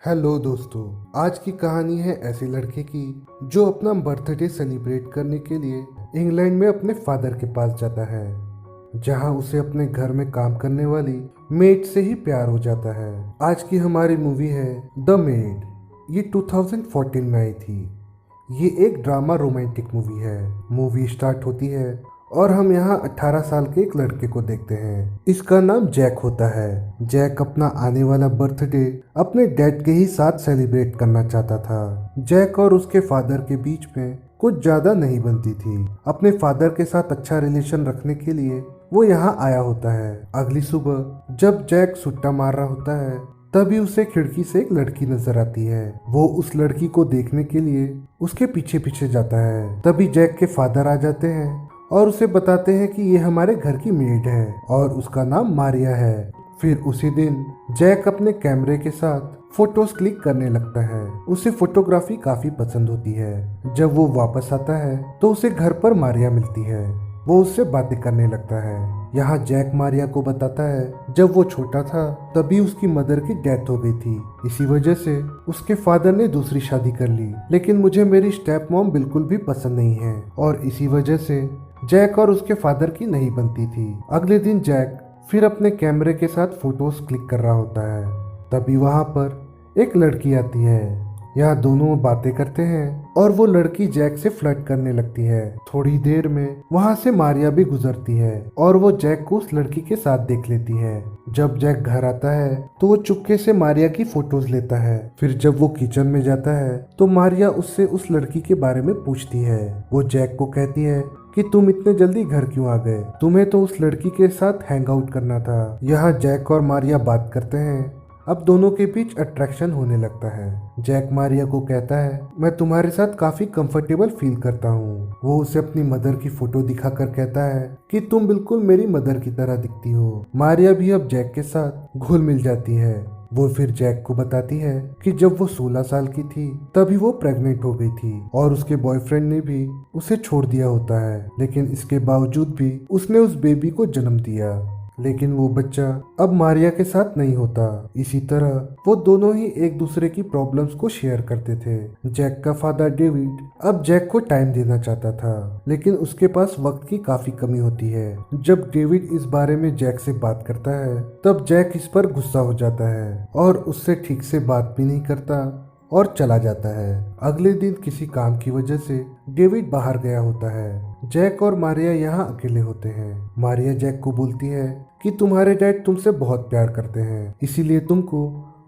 Hello दोस्तों। आज की कहानी है ऐसे लड़के की जो अपना बर्थडे सेलिब्रेट करने के लिए इंग्लैंड में अपने फादर के पास जाता है, जहां उसे अपने घर में काम करने वाली मेड से ही प्यार हो जाता है। आज की हमारी मूवी है द मेड। ये 2014 में आई थी। ये एक ड्रामा रोमांटिक मूवी है। मूवी स्टार्ट होती है और हम यहाँ 18 साल के एक लड़के को देखते हैं। इसका नाम जैक होता है। जैक अपना आने वाला बर्थडे अपने डैड के ही साथ सेलिब्रेट करना चाहता था। जैक और उसके फादर के बीच में कुछ ज्यादा नहीं बनती थी। अपने फादर के साथ अच्छा रिलेशन रखने के लिए वो यहाँ आया होता है। अगली सुबह जब जैक सुट्टा मार रहा होता है, तभी उसे खिड़की से एक लड़की नजर आती है। वो उस लड़की को देखने के लिए उसके पीछे पीछे जाता है। तभी जैक के फादर आ जाते हैं और उसे बताते हैं कि ये हमारे घर की मेड है और उसका नाम मारिया है। फिर उसी दिन जैक अपने कैमरे के साथ फोटोज क्लिक करने लगता है। उसे फोटोग्राफी काफी पसंद होती है। जब वो वापस आता है तो उसे घर पर मारिया मिलती है। वो उससे बातें करने लगता है। यहाँ जैक मारिया को बताता है जब वो छोटा था तभी उसकी मदर की डेथ हो गई थी। इसी वजह से उसके फादर ने दूसरी शादी कर ली, लेकिन मुझे मेरी स्टेप मॉम बिल्कुल भी पसंद नहीं है और इसी वजह से जैक और उसके फादर की नहीं बनती थी। अगले दिन जैक फिर अपने कैमरे के साथ फोटोज क्लिक कर रहा होता है। तभी वहां पर एक लड़की आती है। यहाँ दोनों बातें करते हैं और वो लड़की जैक से फ्लर्ट करने लगती है। थोड़ी देर में वहां से मारिया भी गुजरती है और वो जैक को उस लड़की के साथ देख लेती है। जब जैक घर आता है तो वो चुपके से मारिया की फोटोज लेता है। फिर जब वो किचन में जाता है तो मारिया उससे उस लड़की के बारे में पूछती है। वो जैक को कहती है कि तुम इतने जल्दी घर क्यों आ गए? तुम्हें तो उस लड़की के साथ हैंग आउट करना था। यहाँ जैक और मारिया बात करते हैं। अब दोनों के बीच अट्रैक्शन होने लगता है। जैक मारिया को कहता है मैं तुम्हारे साथ काफी कंफर्टेबल फील करता हूँ। वो उसे अपनी मदर की फोटो दिखाकर कहता है कि तुम बिल्कुल मेरी मदर की तरह दिखती हो। मारिया भी अब जैक के साथ घुल मिल जाती है। वो फिर जैक को बताती है कि जब वो 16 साल की थी तभी वो प्रेग्नेंट हो गई थी और उसके बॉयफ्रेंड ने भी उसे छोड़ दिया होता है, लेकिन इसके बावजूद भी उसने उस बेबी को जन्म दिया। लेकिन वो बच्चा अब मारिया के साथ नहीं होता। इसी तरह वो दोनों ही एक दूसरे की प्रॉब्लम्स को शेयर करते थे। जैक का फादर डेविड अब जैक को टाइम देना चाहता था, लेकिन उसके पास वक्त की काफी कमी होती है। जब डेविड इस बारे में जैक से बात करता है तब जैक इस पर गुस्सा हो जाता है और उससे ठीक से बात भी नहीं करता और चला जाता है। अगले दिन किसी काम की वजह से डेविड बाहर गया होता है। जैक और मारिया यहाँ अकेले होते हैं। मारिया जैक को बोलती है कि तुम्हारे डैड तुमसे बहुत प्यार करते हैं, इसीलिए तुमको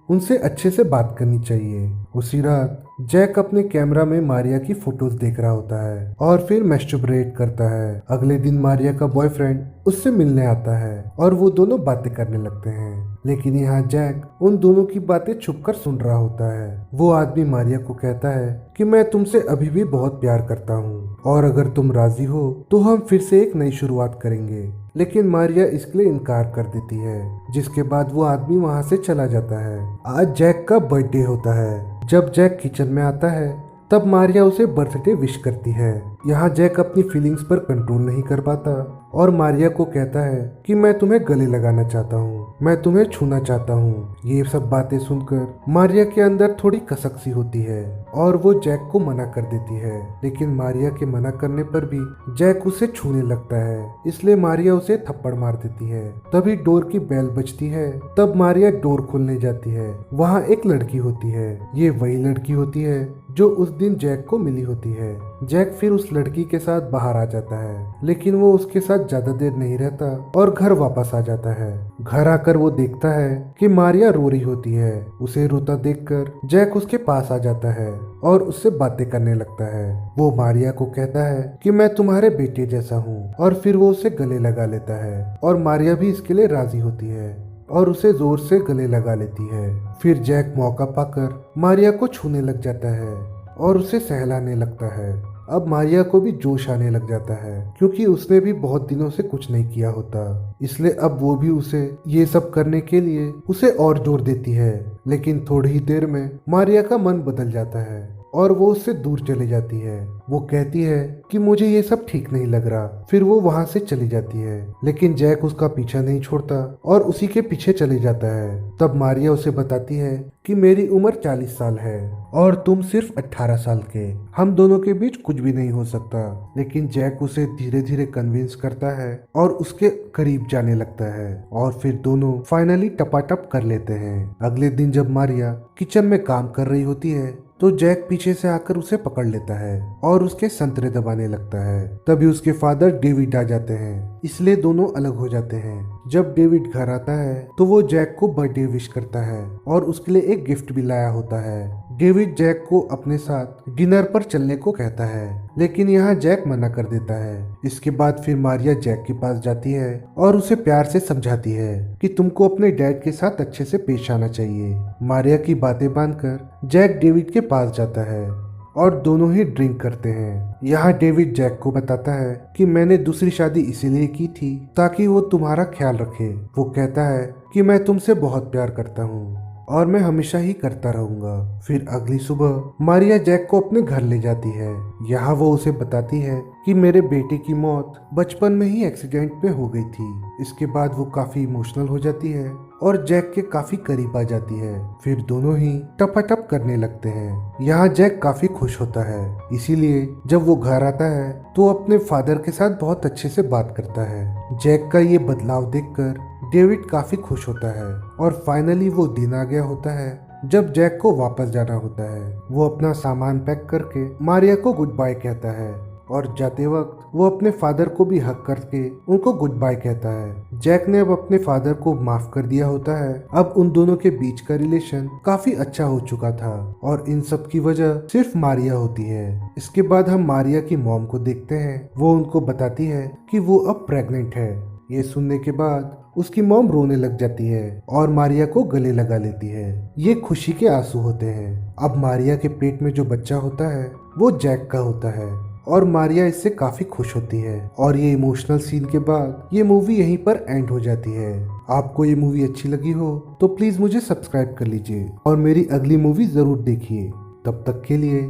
उनसे अच्छे से बात करनी चाहिए। उसी रात जैक अपने कैमरा में मारिया की फोटोज देख रहा होता है और फिर मैस्टरबेट करता है। अगले दिन मारिया का बॉयफ्रेंड उससे मिलने आता है और वो दोनों बातें करने लगते हैं, लेकिन यहाँ जैक उन दोनों की बातें छुपकर सुन रहा होता है। वो आदमी मारिया को कहता है कि मैं तुमसे अभी भी बहुत प्यार करता हूँ और अगर तुम राजी हो तो हम फिर से एक नई शुरुआत करेंगे, लेकिन मारिया इसके लिए इनकार कर देती है, जिसके बाद वो आदमी वहाँ से चला जाता है। आज जैक का बर्थडे होता है। जब जैक किचन में आता है तब मारिया उसे बर्थडे विश करती है। यहाँ जैक अपनी फीलिंग्स पर कंट्रोल नहीं कर पाता और मारिया को कहता है कि मैं तुम्हें गले लगाना चाहता हूँ, मैं तुम्हें छूना चाहता हूँ। ये सब बातें सुनकर मारिया के अंदर थोड़ी कसक सी होती है और वो जैक को मना कर देती है, लेकिन मारिया के मना करने पर भी जैक उसे छूने लगता है, इसलिए मारिया उसे थप्पड़ मार देती है। तभी डोर की बेल बजती है। तब मारिया डोर खोलने जाती है। वहाँ एक लड़की होती है। ये वही लड़की होती है जो उस दिन जैक को मिली होती है। जैक फिर उस लड़की के साथ बाहर आ जाता है, लेकिन वो उसके साथ ज्यादा देर नहीं रहता और घर वापस आ जाता है। घर आकर वो देखता है कि मारिया रो रही होती है। उसे रोता देखकर जैक उसके पास आ जाता है और उससे बातें करने लगता है। वो मारिया को कहता है कि मैं तुम्हारे बेटे जैसा हूँ और फिर वो उसे गले लगा लेता है और मारिया भी इसके लिए राजी होती है और उसे जोर से गले लगा लेती है। फिर जैक मौका पाकर मारिया को छूने लग जाता है और उसे सहलाने लगता है। अब मारिया को भी जोश आने लग जाता है क्योंकि उसने भी बहुत दिनों से कुछ नहीं किया होता, इसलिए अब वो भी उसे ये सब करने के लिए उसे और जोर देती है। लेकिन थोड़ी ही देर में मारिया का मन बदल जाता है और वो उससे दूर चली जाती है। वो कहती है कि मुझे ये सब ठीक नहीं लग रहा। फिर वो वहाँ से चली जाती है, लेकिन जैक उसका पीछा नहीं छोड़ता और उसी के पीछे चले जाता है। तब मारिया उसे बताती है कि मेरी उम्र 40 साल है और तुम सिर्फ 18 साल के, हम दोनों के बीच कुछ भी नहीं हो सकता। लेकिन जैक उसे धीरे धीरे कन्विंस करता है और उसके करीब जाने लगता है और फिर दोनों फाइनली टपाटप कर लेते हैं। अगले दिन जब मारिया किचन में काम कर रही होती है तो जैक पीछे से आकर उसे पकड़ लेता है और उसके संतरे दबाने लगता है। तभी उसके फादर डेविड आ जाते हैं, इसलिए दोनों अलग हो जाते हैं। जब डेविड घर आता है तो वो जैक को बर्थडे विश करता है और उसके लिए एक गिफ्ट भी लाया होता है। डेविड जैक को अपने साथ डिनर पर चलने को कहता है, लेकिन यहाँ जैक मना कर देता है। इसके बाद फिर मारिया जैक के पास जाती है और उसे प्यार से समझाती है कि तुमको अपने डैड के साथ अच्छे से पेश आना चाहिए। मारिया की बातें मानकर जैक डेविड के पास जाता है और दोनों ही ड्रिंक करते हैं। यहाँ डेविड जैक को बताता है कि मैंने दूसरी शादी इसीलिए की थी ताकि वो तुम्हारा ख्याल रखे। वो कहता है कि मैं तुमसे बहुत प्यार करता हूँ और मैं हमेशा ही करता रहूंगा। फिर अगली सुबह मारिया जैक को अपने घर ले जाती है। यहाँ वो उसे बताती है कि मेरे बेटे की मौत बचपन में ही एक्सीडेंट में हो गई थी। इसके बाद वो काफी इमोशनल हो जाती है और जैक के काफी करीब आ जाती है। फिर दोनों ही टपाटप करने लगते हैं। यहाँ जैक काफी खुश होता है, इसीलिए जब वो घर आता है तो अपने फादर के साथ बहुत अच्छे से बात करता है। जैक का ये बदलाव देखकर डेविड काफी खुश होता है और फाइनली वो दिन आ गया होता है जब जैक को वापस जाना होता है। वो अपना सामान पैक करके मारिया को गुड बाय कहता है और जाते वक्त वो अपने फादर को भी हक करके उनको गुड बाय कहता है। जैक ने अब अपने फादर को माफ कर दिया होता है। अब उन दोनों के बीच का रिलेशन काफी अच्छा हो चुका था और इन सब की वजह सिर्फ मारिया होती है। इसके बाद हम मारिया की मॉम को देखते हैं। वो उनको बताती है कि वो अब प्रेग्नेंट है। ये सुनने के बाद उसकी मॉम रोने लग जाती है और मारिया को गले लगा लेती है। ये खुशी के आंसू होते हैं। अब मारिया के पेट में जो बच्चा होता है वो जैक का होता है और मारिया इससे काफी खुश होती है। और ये इमोशनल सीन के बाद ये मूवी यहीं पर एंड हो जाती है। आपको ये मूवी अच्छी लगी हो तो प्लीज मुझे सब्सक्राइब कर लीजिए और मेरी अगली मूवी जरूर देखिए। तब तक के लिए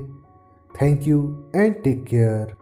thank you and take care.